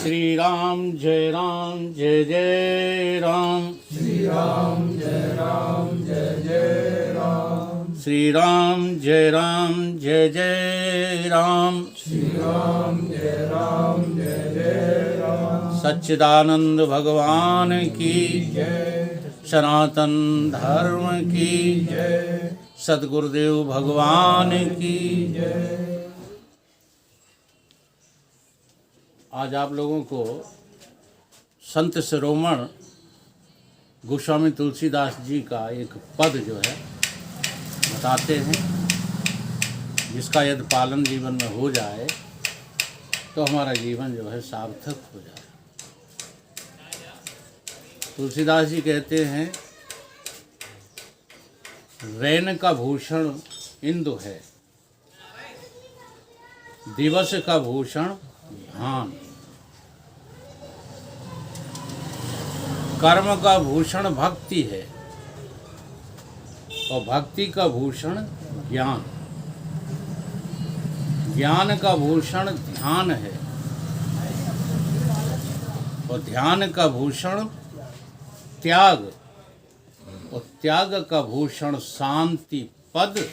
श्री राम जय जय राम। श्री राम जय जय राम। श्री राम जय जय राम। श्री राम जय जय राम। सच्चिदानंद भगवान की जय। सनातन धर्म की जय। सद्गुरुदेव भगवान की जय। आज आप लोगों को संत शिरोमणि गोस्वामी तुलसीदास जी का एक पद जो है बताते हैं, जिसका यदि पालन जीवन में हो जाए तो हमारा जीवन जो है सार्थक हो जाए। तुलसीदास जी कहते हैं, रैन का भूषण इंदु है, दिवस का भूषण ध्यान, कर्म का भूषण भक्ति है और भक्ति का भूषण ज्ञान, ज्ञान का भूषण ध्यान है और ध्यान का भूषण त्याग और त्याग का भूषण शांति पद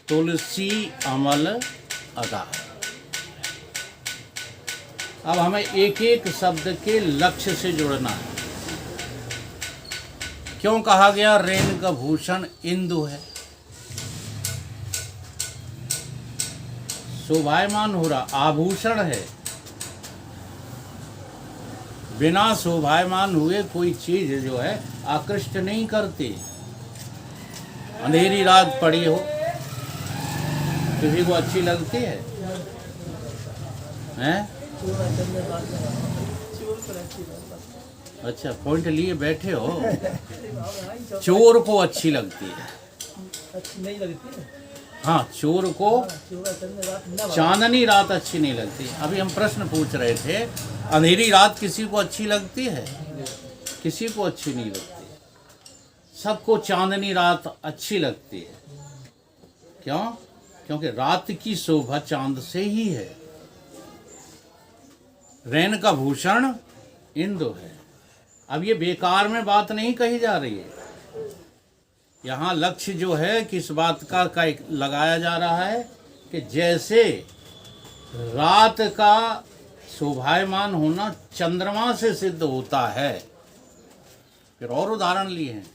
तुलसी अमल अदा। अब हमें एक एक शब्द के लक्ष्य से जुड़ना है। क्यों कहा गया रेन का भूषण इंदु है? शोभायमान हो रहा, आभूषण है। बिना शोभायमान हुए कोई चीज जो है आकृष्ट नहीं करती। अंधेरी रात पड़ी हो, किसी को अच्छी लगती है? हैं? अच्छा, पॉइंट लिए बैठे हो। चोर को अच्छी लगती है, अच्छी नहीं लगती। हाँ, चोर को चांदनी रात अच्छी नहीं लगती। अभी हम प्रश्न पूछ रहे थे, अंधेरी रात किसी को अच्छी लगती है? किसी को अच्छी नहीं लगती। सबको चांदनी रात अच्छी लगती है। क्यों? क्योंकि रात की शोभा चांद से ही है। रैन का भूषण इंदु है। अब ये बेकार में बात नहीं कही जा रही है। यहाँ लक्ष्य जो है किस बात का एक लगाया जा रहा है कि जैसे रात का शोभायमान होना चंद्रमा से सिद्ध होता है। फिर और उदाहरण लिए हैं,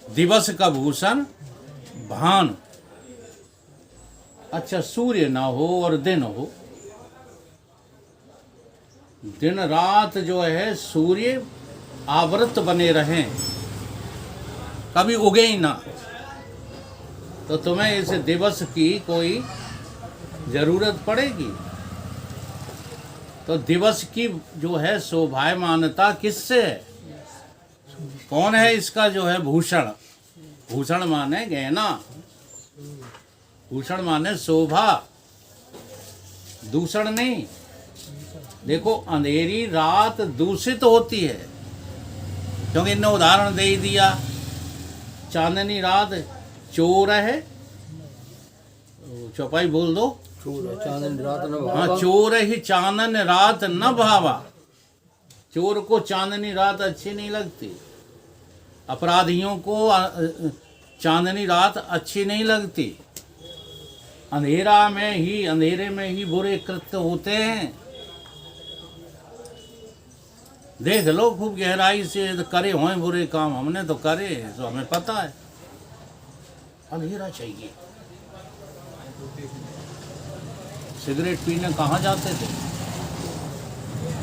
दिवस का भूषण भान। अच्छा, सूर्य ना हो और दिन हो, दिन रात जो है सूर्य आवृत बने रहें, कभी उगे ही ना, तो तुम्हें इस दिवस की कोई जरूरत पड़ेगी? तो दिवस की जो है शोभायमानता किससे है? कौन है इसका जो है भूषण? भूषण माने गहना, भूषण माने शोभा, दूषण नहीं। देखो, अंधेरी रात दूषित होती है, क्योंकि इन्होंने उदाहरण दे ही दिया। चांदनी रात चोर है, चौपाई बोल दो। चांदनी रात न हाँ, चोर ही चांदन रात न भावा। चोर को चांदनी रात अच्छी नहीं लगती। अपराधियों को चांदनी रात अच्छी नहीं लगती। अंधेरे में ही बुरे कृत्य होते हैं। देख लो खूब गहराई से, करे हों बुरे काम, हमने तो करे, तो हमें पता है। अंधेरा चाहिए। सिगरेट पीने कहाँ जाते थे?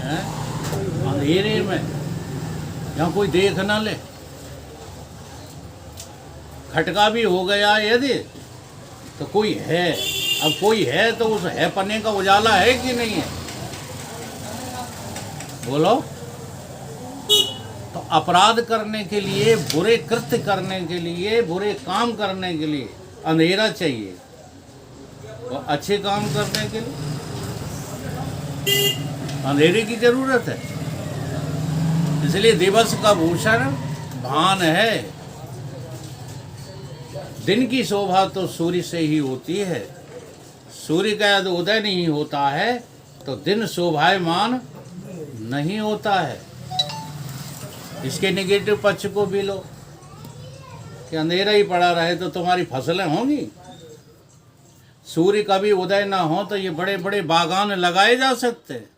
हैं? अंधेरे में, यहाँ कोई देख ना ले। खटका भी हो गया यदि तो कोई है। अब कोई है तो उस है पन्ने का उजाला है कि नहीं है? बोलो। तो अपराध करने के लिए, बुरे कृत्य करने के लिए, बुरे काम करने के लिए अंधेरा चाहिए, और अच्छे काम करने के लिए अंधेरे की जरूरत है। इसलिए दिवस का भूषण भान है। दिन की शोभा तो सूर्य से ही होती है। सूर्य का यदि उदय नहीं होता है तो दिन शोभायमान नहीं होता है। इसके नेगेटिव पक्ष को भी लो कि अंधेरा ही पड़ा रहे तो तुम्हारी फसलें होंगी। सूर्य का भी उदय ना हो तो ये बड़े बड़े बागान लगाए जा सकते हैं।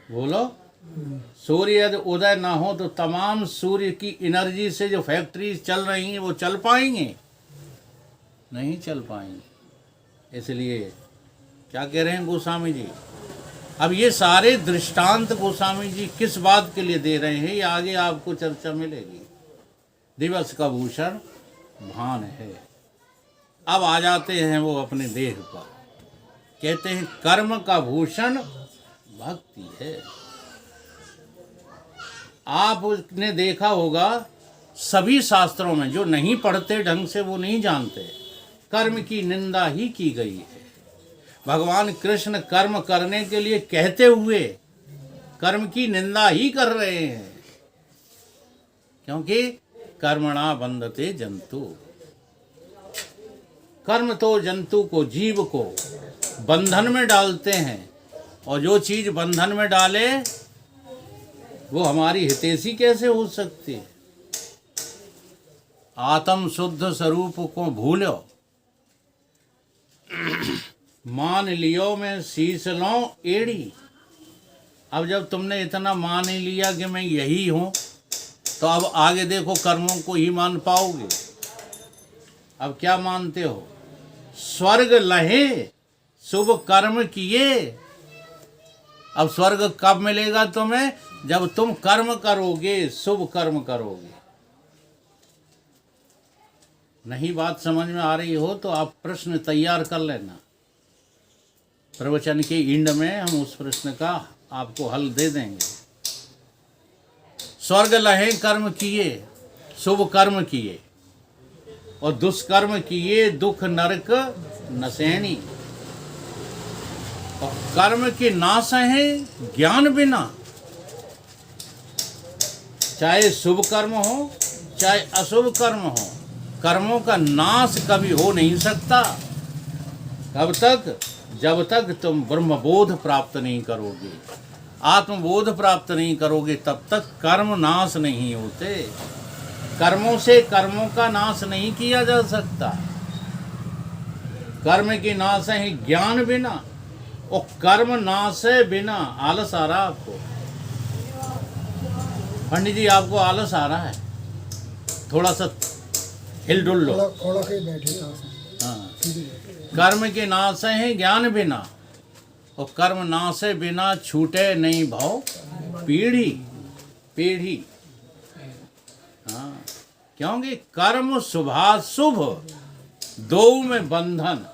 बोलो, सूर्य यदि उदय ना हो तो तमाम सूर्य की एनर्जी से जो फैक्ट्रीज चल रही हैं वो चल पाएंगे? नहीं चल पाएंगे। इसलिए क्या कह रहे हैं गोस्वामी जी? अब ये सारे दृष्टांत गोस्वामी जी किस बात के लिए दे रहे हैं, ये आगे आपको चर्चा मिलेगी। दिवस का भूषण भान है। अब आ जाते हैं वो अपने देह पर। कहते हैं कर्म का भूषण भक्ति है। आपने देखा होगा सभी शास्त्रों में, जो नहीं पढ़ते ढंग से वो नहीं जानते, कर्म की निंदा ही की गई है। भगवान कृष्ण कर्म करने के लिए कहते हुए कर्म की निंदा ही कर रहे हैं, क्योंकि कर्मणा बंधते जंतु। कर्म तो जंतु को, जीव को बंधन में डालते हैं, और जो चीज बंधन में डाले वो हमारी हितैषी कैसे हो सकती है? आत्म शुद्ध स्वरूप को भूलो, मान लियो मैं शीश लो एड़ी। अब जब तुमने इतना मान ही लिया कि मैं यही हूं, तो अब आगे देखो कर्मों को ही मान पाओगे। अब क्या मानते हो? स्वर्ग लहे शुभ कर्म किए। अब स्वर्ग कब मिलेगा तुम्हें? जब तुम कर्म करोगे, शुभ कर्म करोगे। नहीं बात समझ में आ रही हो तो आप प्रश्न तैयार कर लेना। प्रवचन के एंड में हम उस प्रश्न का आपको हल दे देंगे। स्वर्ग लहे कर्म किए, शुभ कर्म किए, और दुष्कर्म किए दुख नरक नसैनी। और कर्म के नाश है ज्ञान बिना। चाहे शुभ कर्म हो चाहे अशुभ कर्म हो, कर्मों का नाश कभी हो नहीं सकता। कब तक? जब तक तुम ब्रह्मबोध प्राप्त नहीं करोगे, आत्मबोध प्राप्त नहीं करोगे, तब तक कर्म नाश नहीं होते। कर्मों से कर्मों का नाश नहीं किया जा सकता। कर्म की नाश है ज्ञान बिना, और कर्म नाश है बिना। आलस आ रहा आपको? पंडित जी आपको आलस आ रहा है? थोड़ा सा हिलडुल लो। थोड़ा के बैठे था। हाँ। कर्म के नाश है ज्ञान बिना, और कर्म नाश बिना छूटे नहीं भाव पीढ़ी पीढ़ी। हाँ, क्योंकि कर्म शुभाशुभ दो में बंधन।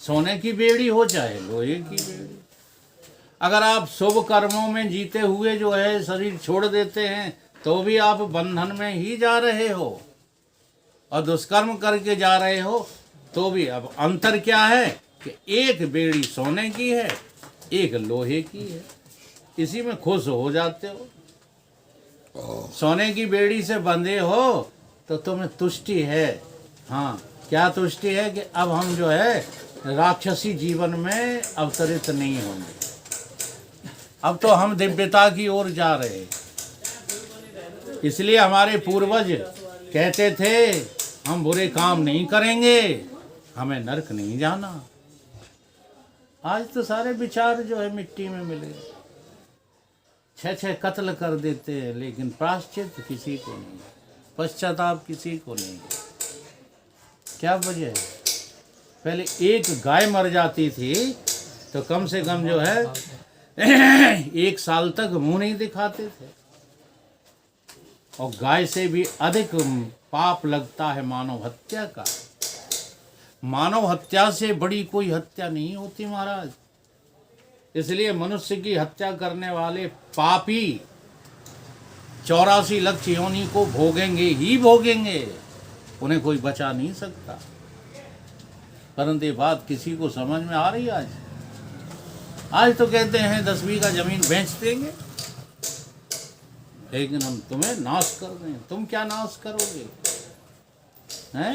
सोने की बेड़ी हो चाहे लोहे की बेड़ी। अगर आप शुभ कर्मों में जीते हुए जो है शरीर छोड़ देते हैं तो भी आप बंधन में ही जा रहे हो, और दुष्कर्म करके जा रहे हो तो भी। अब अंतर क्या है कि एक बेड़ी सोने की है, एक लोहे की है। इसी में खुश हो जाते हो। सोने की बेड़ी से बंधे हो तो तुम्हें तुष्टि है। हाँ, क्या तुष्टि है? कि अब हम जो है राक्षसी जीवन में अवतरित नहीं होंगे। अब तो हम दिव्यता की ओर जा रहे हैं। इसलिए हमारे पूर्वज कहते थे हम बुरे काम नहीं करेंगे, हमें नरक नहीं जाना। आज तो सारे विचार जो है मिट्टी में मिल गए। 6 कत्ल कर देते हैं, लेकिन प्रायश्चित किसी को नहीं, पश्चाताप किसी को नहीं। क्या वजह है? पहले एक गाय मर जाती थी तो कम से कम जो है 1 साल तक मुंह नहीं दिखाते थे। और गाय से भी अधिक पाप लगता है मानव हत्या का। मानव हत्या से बड़ी कोई हत्या नहीं होती महाराज। इसलिए मनुष्य की हत्या करने वाले पापी 84 लाख योनि को भोगेंगे ही भोगेंगे, उन्हें कोई बचा नहीं सकता। परंतु ये बात किसी को समझ में आ रही है? आज तो कहते हैं 10 बीघा जमीन बेच देंगे, लेकिन हम तुम्हें नाश कर दें। तुम क्या नाश करोगे? हैं?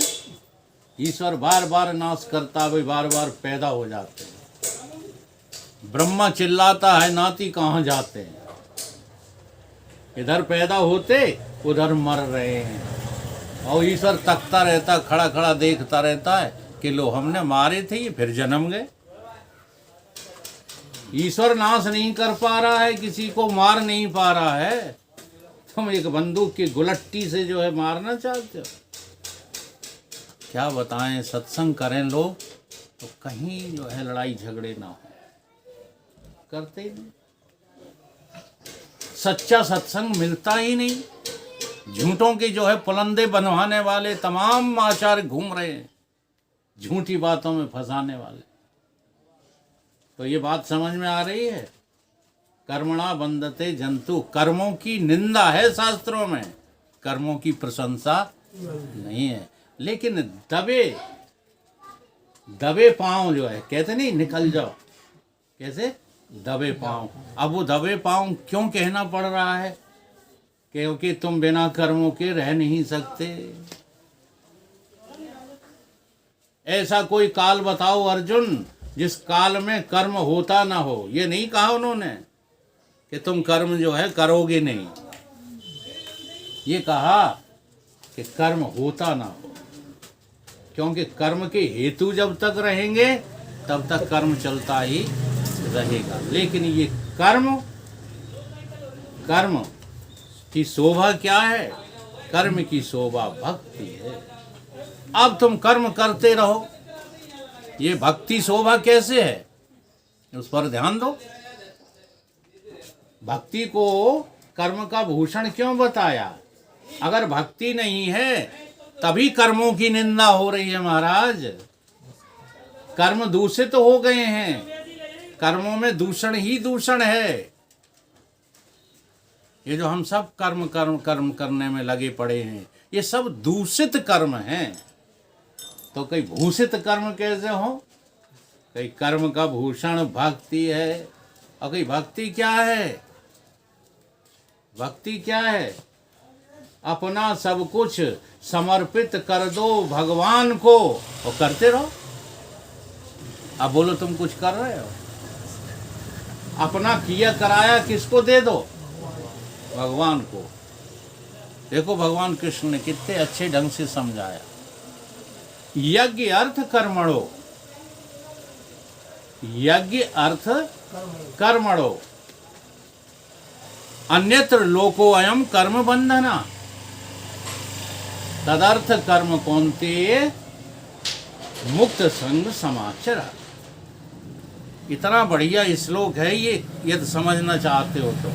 ईश्वर बार बार नाश करता, वे बार बार पैदा हो जाते हैं। ब्रह्मा चिल्लाता है नाती कहाँ जाते हैं, इधर पैदा होते उधर मर रहे हैं। और ईश्वर तकता रहता, खड़ा खड़ा देखता रहता है कि लो हमने मारे थे ये फिर जन्म गए। ईश्वर नाश नहीं कर पा रहा है, किसी को मार नहीं पा रहा है, तुम एक बंदूक की गुलट्टी से जो है मारना चाहते हो। क्या बताएं, सत्संग करें लोग तो कहीं जो है लड़ाई झगड़े ना हो, करते ही नहीं। सच्चा सत्संग मिलता ही नहीं। झूठों की जो है पुलंदे बनवाने वाले तमाम आचार्य घूम रहे हैं, झूठी बातों में फंसाने वाले। तो ये बात समझ में आ रही है, कर्मणा बंधते जंतु, कर्मों की निंदा है शास्त्रों में, कर्मों की प्रशंसा नहीं है। लेकिन दबे पांव जो है, कहते नहीं निकल जाओ, कैसे दबे पांव। अब वो दबे पांव क्यों कहना पड़ रहा है? क्योंकि तुम बिना कर्मों के रह नहीं सकते। ऐसा कोई काल बताओ अर्जुन जिस काल में कर्म होता ना हो। ये नहीं कहा उन्होंने कि तुम कर्म जो है करोगे नहीं, ये कहा कि कर्म होता ना हो, क्योंकि कर्म के हेतु जब तक रहेंगे तब तक कर्म चलता ही रहेगा। लेकिन ये कर्म की शोभा क्या है? कर्म की शोभा भक्ति है। अब तुम कर्म करते रहो, ये भक्ति शोभा कैसे है उस पर ध्यान दो। भक्ति को कर्म का भूषण क्यों बताया? अगर भक्ति नहीं है तभी कर्मों की निंदा हो रही है महाराज। कर्म दूषित हो गए हैं, कर्मों में दूषण ही दूषण है। ये जो हम सब कर्म करने में लगे पड़े हैं, ये सब दूषित कर्म हैं। तो कई भूषित कर्म कैसे हो? कई कर्म का भूषण भक्ति है। और कई भक्ति क्या है? भक्ति क्या है? अपना सब कुछ समर्पित कर दो भगवान को और करते रहो। अब बोलो तुम कुछ कर रहे हो, अपना किया कराया किसको दे दो? भगवान को। देखो भगवान कृष्ण ने कितने अच्छे ढंग से समझाया। यज्ञ अर्थ कर्मणो, यज्ञ अर्थ कर्मणो, अन्यत्र लोको अयम कर्म बंधना, तदर्थ कर्म कौन्ते मुक्त संग समाचर। इतना बढ़िया श्लोक है ये, यदि समझना चाहते हो तो।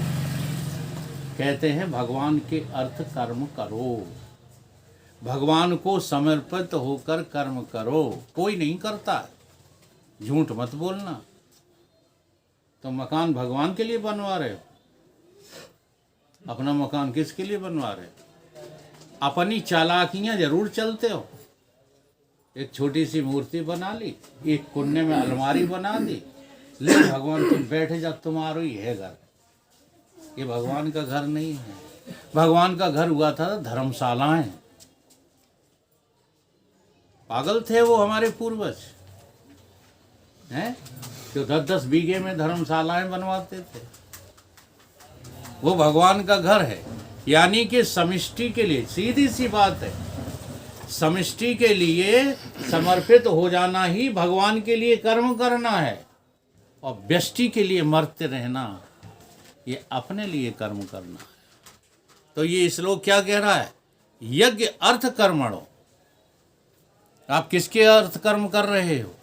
कहते हैं भगवान के अर्थ कर्म करो, भगवान को समर्पित होकर कर्म करो। कोई नहीं करता, झूठ मत बोलना। तो मकान भगवान के लिए बनवा रहे हो, अपना मकान किसके लिए बनवा रहे हो? अपनी चालाकियां जरूर चलते हो। एक छोटी सी मूर्ति बना ली, एक कोने में अलमारी बना दी, ले भगवान तुम बैठे जा, तुम्हारा ही है घर। ये भगवान का घर नहीं है। भगवान का घर हुआ था धर्मशालाएं। पागल थे वो हमारे पूर्वज हैं, जो 10-10 बीघे में धर्मशालाएं बनवाते थे। वो भगवान का घर है। यानी कि समष्टि के लिए, सीधी सी बात है, समष्टि के लिए समर्पित हो जाना ही भगवान के लिए कर्म करना है। और व्यष्टि के लिए मरते रहना, ये अपने लिए कर्म करना है। तो ये श्लोक क्या कह रहा है? यज्ञ अर्थ कर्मणो। आप किसके अर्थ कर्म कर रहे हो?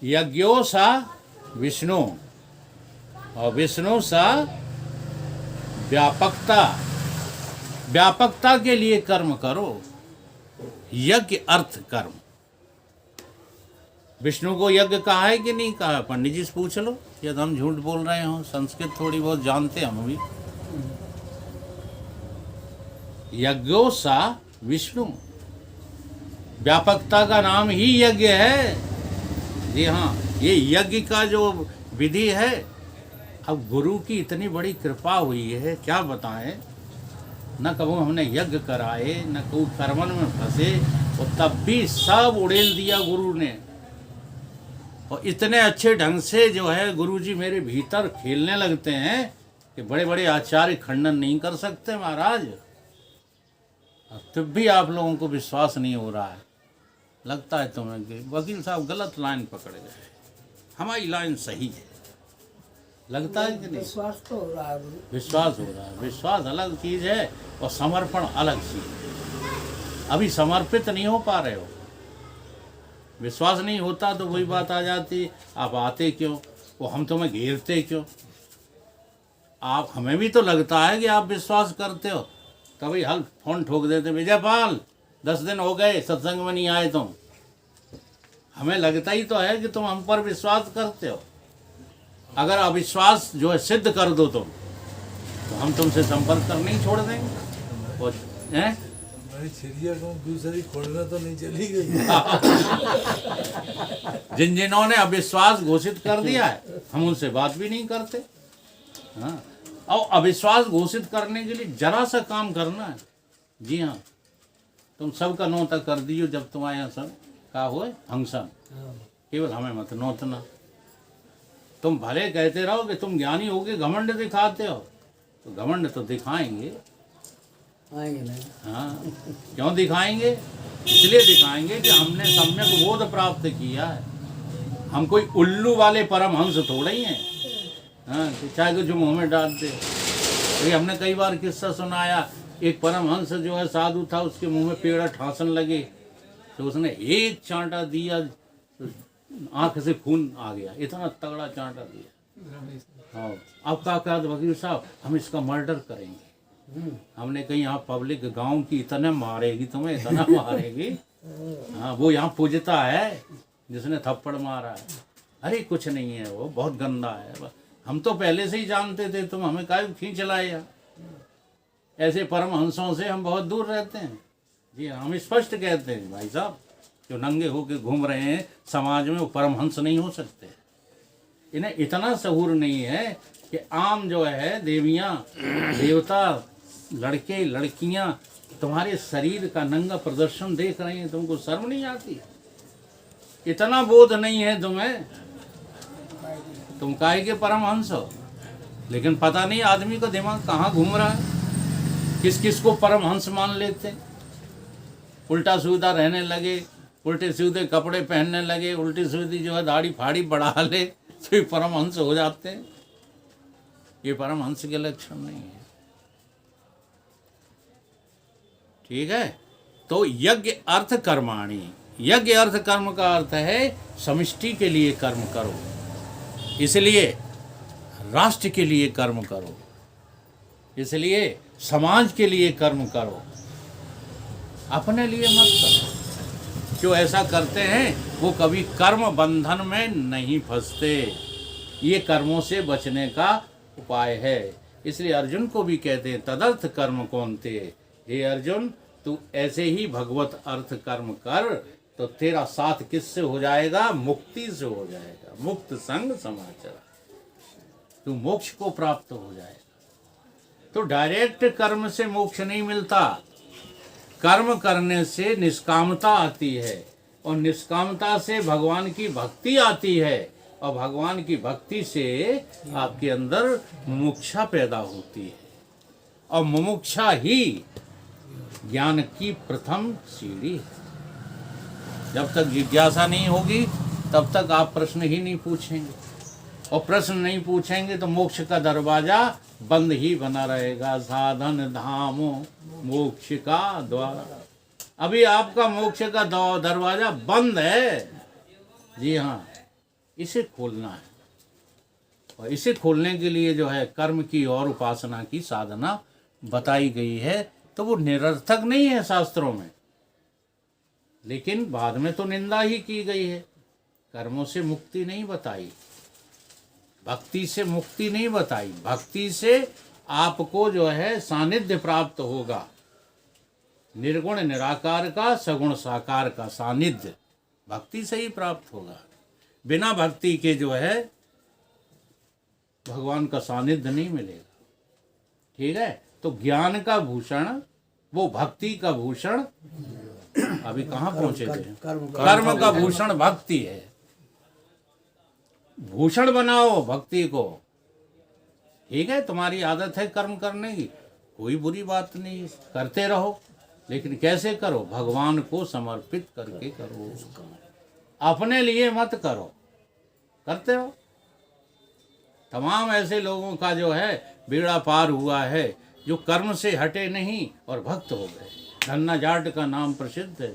यज्ञो सा विष्णु, और विष्णु सा व्यापकता। व्यापकता के लिए कर्म करो। यज्ञ अर्थ कर्म। विष्णु को यज्ञ कहा है कि नहीं कहा? पंडित जी से पूछ लो, यदि हम झूठ बोल रहे हो। संस्कृत थोड़ी बहुत जानते हैं हम भी। यज्ञो सा विष्णु, व्यापकता का नाम ही यज्ञ है। जी हाँ, ये यज्ञ का जो विधि है, अब गुरु की इतनी बड़ी कृपा हुई है, क्या बताएं। न कभी हमने यज्ञ कराए, न कोई कर्मन में फंसे, और तब भी सब उड़ेल दिया गुरु ने। और इतने अच्छे ढंग से जो है गुरुजी मेरे भीतर खेलने लगते हैं कि बड़े बड़े आचार्य खंडन नहीं कर सकते महाराज। तब भी आप लोगों को विश्वास नहीं हो रहा है। लगता है तुम्हें कि वकील साहब गलत लाइन पकड़ गए, हमारी लाइन सही है। लगता है कि नहीं? विश्वास तो हो रहा है। विश्वास हो रहा है। विश्वास अलग चीज़ है और समर्पण अलग चीज़ है। अभी समर्पित नहीं हो पा रहे हो। विश्वास नहीं होता तो वही बात आ जाती, आप आते क्यों, वो हम तुम्हें घेरते क्यों। आप, हमें भी तो लगता है कि आप विश्वास करते हो, कभी हल फोन ठोक देते, विजयपाल 10 दिन हो गए सत्संग में नहीं आए तुम। हमें लगता ही तो है कि तुम हम पर विश्वास करते हो। अगर अविश्वास जो है सिद्ध कर दो तुम, तो हम तुमसे संपर्क करना ही छोड़ देंगे। और हैं हमारी चिड़िया को दूसरी खोलना तो नहीं चली गई। जिन्होंने अविश्वास घोषित कर दिया है हम उनसे बात भी नहीं करते। हाँ, और अविश्वास घोषित करने के लिए जरा सा काम करना है। जी हाँ, तुम सबका नोता कर दियो जब तुम्हारे यहाँ सब का हो फंक्शन, केवल हमें मत नोतना। तुम भले कहते रहो कि तुम ज्ञानी होगे, घमंड दिखाते हो, तो घमंड तो दिखाएंगे। आएंगे नहीं। हाँ, क्यों दिखाएंगे? इसलिए दिखाएंगे कि हमने सम्यक बोध प्राप्त किया है। हम कोई उल्लू वाले परमहंस थोड़े ही हैं। हाँ, कि चाहे कुछ मुंह में डालते। तो हमने कई बार किस्सा सुनाया, एक परमहंस जो है साधु था, उसके मुंह में पेड़ा ठासन लगे, तो उसने एक चांटा दिया, आंख से खून आ गया, इतना तगड़ा चांटा दिया। हाँ, अब क्या कहा वकील साहब, हम इसका मर्डर करेंगे। हमने कही यहाँ पब्लिक गांव की इतना मारेगी तुम्हें, इतना मारेगी। हाँ, वो यहाँ पूजता है जिसने थप्पड़ मारा है। अरे कुछ नहीं है, वो बहुत गंदा है। हम तो पहले से ही जानते थे, तुम हमें काहे खींच लाए। ऐसे परमहंसों से हम बहुत दूर रहते हैं। जी, हम स्पष्ट कहते हैं भाई साहब, जो नंगे होके घूम रहे हैं समाज में, वो परमहंस नहीं हो सकते। इन्हें इतना सहूर नहीं है कि आम जो है देवियाँ देवता, लड़के लड़कियाँ तुम्हारे शरीर का नंगा प्रदर्शन देख रहे हैं, तुमको शर्म नहीं आती? इतना बोध नहीं है तुम्हें? तुम काहे के परमहंस हो? लेकिन पता नहीं आदमी का दिमाग कहाँ घूम रहा है, किस किस को परमहंस मान लेते हैं। उल्टा सीधा रहने लगे, उल्टे सीधे कपड़े पहनने लगे, उल्टी सीधी जो है दाढ़ी फाड़ी बढ़ा ले, तो ये परमहंस हो जाते हैं। ये परमहंस के लक्षण नहीं है। ठीक है, तो यज्ञ अर्थ कर्माणि, यज्ञ अर्थ कर्म का अर्थ है समष्टि के लिए कर्म करो, इसलिए राष्ट्र के लिए कर्म करो, इसलिए समाज के लिए कर्म करो, अपने लिए मत करो। जो ऐसा करते हैं वो कभी कर्म बंधन में नहीं फंसते। ये कर्मों से बचने का उपाय है। इसलिए अर्जुन को भी कहते हैं तदर्थ कर्म कौनते। हे अर्जुन, तू ऐसे ही भगवत अर्थ कर्म कर तो तेरा साथ किससे हो जाएगा? मुक्ति से हो जाएगा। मुक्त संग समाचार, तू मोक्ष को प्राप्त हो जाएगा। तो डायरेक्ट कर्म से मोक्ष नहीं मिलता, कर्म करने से निष्कामता आती है, और निष्कामता से भगवान की भक्ति आती है, और भगवान की भक्ति से आपके अंदर मुमुक्षा पैदा होती है, और मुमुक्षा ही ज्ञान की प्रथम सीढ़ी है। जब तक जिज्ञासा नहीं होगी तब तक आप प्रश्न ही नहीं पूछेंगे, और प्रश्न नहीं पूछेंगे तो मोक्ष का दरवाजा बंद ही बना रहेगा। साधन धामो मोक्ष का द्वार, अभी आपका मोक्ष का दरवाजा बंद है। जी हाँ, इसे खोलना है, और इसे खोलने के लिए जो है कर्म की और उपासना की साधना बताई गई है। तो वो निरर्थक नहीं है शास्त्रों में, लेकिन बाद में तो निंदा ही की गई है। कर्मों से मुक्ति नहीं बताई, भक्ति से मुक्ति नहीं बताई। भक्ति से आपको जो है सानिध्य प्राप्त होगा, निर्गुण निराकार का, सगुण साकार का सानिध्य भक्ति से ही प्राप्त होगा। बिना भक्ति के जो है भगवान का सानिध्य नहीं मिलेगा। ठीक है, तो ज्ञान का भूषण, वो भक्ति का भूषण, अभी कहाँ पहुंचे थे? कर्म का भूषण भक्ति है। भूषण बनाओ भक्ति को। ठीक है, तुम्हारी आदत है कर्म करने की, कोई बुरी बात नहीं, करते रहो, लेकिन कैसे करो? भगवान को समर्पित करके करो, अपने लिए मत करो। करते हो। तमाम ऐसे लोगों का जो है बेड़ा पार हुआ है जो कर्म से हटे नहीं और भक्त हो गए। धन्ना जाट का नाम प्रसिद्ध है।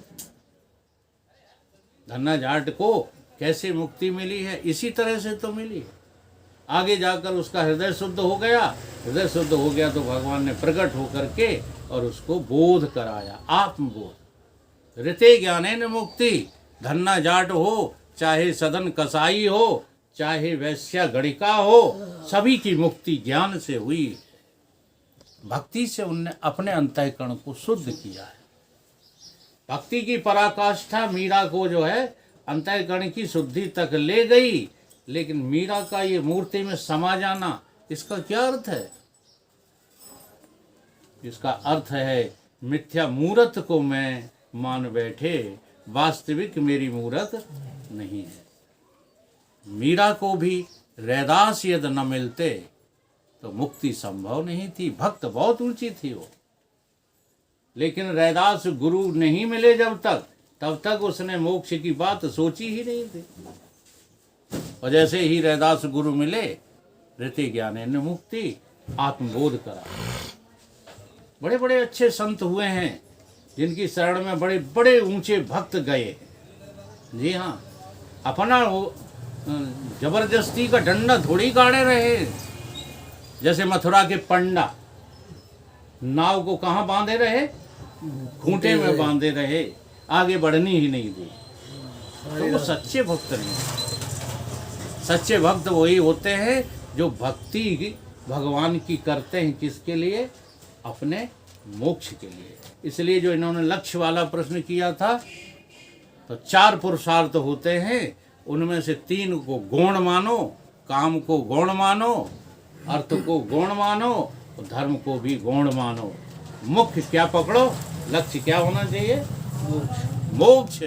धन्ना जाट को कैसे मुक्ति मिली है? इसी तरह से तो मिली है। आगे जाकर उसका हृदय शुद्ध हो गया। हृदय शुद्ध हो गया तो भगवान ने प्रकट होकर के और उसको बोध कराया, आत्मबोध। ऋते ज्ञानेन मुक्ति। धन्ना जाट हो, चाहे सदन कसाई हो, चाहे वैश्या गणिका हो, सभी की मुक्ति ज्ञान से हुई। भक्ति से उनने अपने अंतःकरण को शुद्ध किया है। भक्ति की पराकाष्ठा मीरा को जो है अंतःकरण की शुद्धि तक ले गई। लेकिन मीरा का ये मूर्ति में समा जाना, इसका क्या अर्थ है? इसका अर्थ है मिथ्या मूरत को मैं मान बैठे, वास्तविक मेरी मूरत नहीं है। मीरा को भी रैदास यद न मिलते तो मुक्ति संभव नहीं थी। भक्त बहुत ऊंची थी वो, लेकिन रैदास गुरु नहीं मिले जब तक, तब तक उसने मोक्ष की बात सोची ही नहीं थी। और जैसे ही रैदास गुरु मिले, ऋते ज्ञानेन मुक्ति, आत्मबोध करा। बड़े बड़े अच्छे संत हुए हैं जिनकी शरण में बड़े बड़े ऊंचे भक्त गए। जी हाँ, अपना जबरदस्ती का डंडा थोड़ी गाड़े रहे। जैसे मथुरा के पंडा नाव को कहाँ बांधे रहे? खूंटे में बांधे रहे, आगे बढ़नी ही नहीं दी। तो वो सच्चे भक्त नहीं। सच्चे भक्त वही होते हैं जो भक्ति भगवान की करते हैं। किसके लिए? अपने मोक्ष के लिए। इसलिए जो इन्होंने लक्ष्य वाला प्रश्न किया था, तो 4 पुरुषार्थ होते हैं, उनमें से 3 को गौण मानो। काम को गौण मानो, अर्थ को गौण मानो, और धर्म को भी गौण मानो। मुख्य क्या पकड़ो? लक्ष्य क्या होना चाहिए? मोक्ष।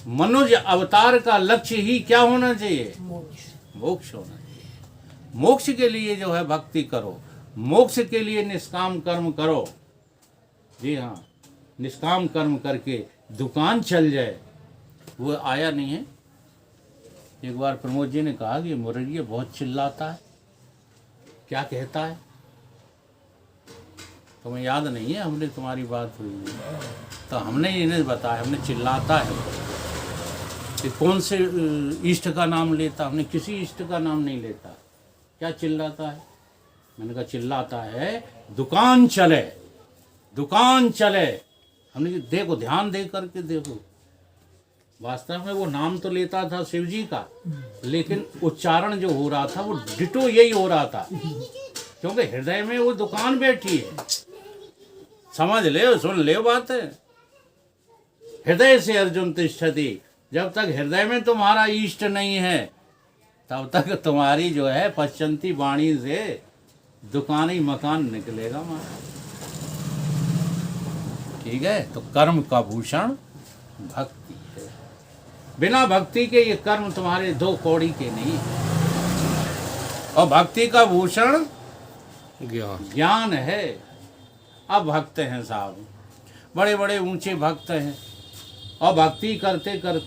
मनुष्य अवतार का लक्ष्य ही क्या होना चाहिए? मोक्ष होना चाहिए। मोक्ष के लिए जो है भक्ति करो, मोक्ष के लिए निष्काम कर्म करो। जी हाँ, निष्काम कर्म करके दुकान चल जाए। वो आया नहीं है। एक बार प्रमोद जी ने कहा कि मुरलिया बहुत चिल्लाता है। क्या कहता है? तुम्हें याद नहीं है? हमने तुम्हारी बात हुई तो हमने इन्हें बताया, हमने चिल्लाता है कि कौन से इष्ट का नाम लेता। हमने किसी इष्ट का नाम नहीं लेता। क्या चिल्लाता है? मैंने कहा चिल्लाता है दुकान चले, दुकान चले। हमने कहा देखो, ध्यान दे करके देखो, वास्तव में वो नाम तो लेता था शिव जी का, लेकिन उच्चारण जो हो रहा था वो डिटो यही हो रहा था, क्योंकि हृदय में वो दुकान बैठी है। समझ ले, सुन ले बात है। हृदय से अर्जुन तिष्ठति। जब तक हृदय में तुम्हारा इष्ट नहीं है, तब तक तुम्हारी जो है पश्चंती वाणी से दुकानी मकान निकलेगा महाराज। ठीक है, तो कर्म का भूषण भक्ति है। बिना भक्ति के ये कर्म तुम्हारे 2 कौड़ी के नहीं। और भक्ति का भूषण ज्ञान है। अब भक्त हैं साहब, बड़े बड़े ऊंचे भक्त हैं, और भक्ति करते करते